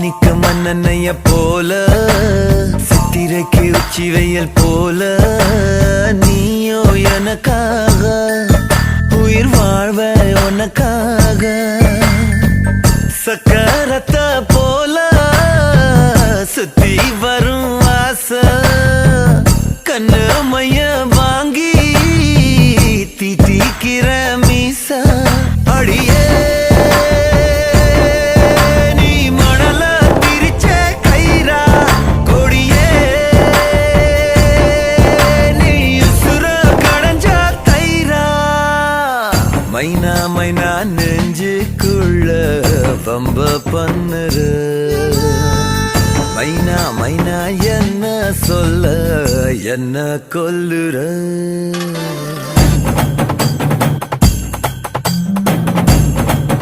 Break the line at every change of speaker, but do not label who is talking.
மாணிக்க மன்னனைய போல சித்திரைக்கு உச்சி வெயில் போல நீயோ எனக்காக உயிர் வாழ்வ உனக்காக சக்கரத்த போல சுத்தி வரும் ஆசை கண்ணு மைய வாங்கி தீட்டிக்கிற மீச அடியே மைனா மைனா நெஞ்சுக்குள்ள வம்ப பண்ணுற மைனா மைனா என்ன சொல்ல என்ன கொல்லுற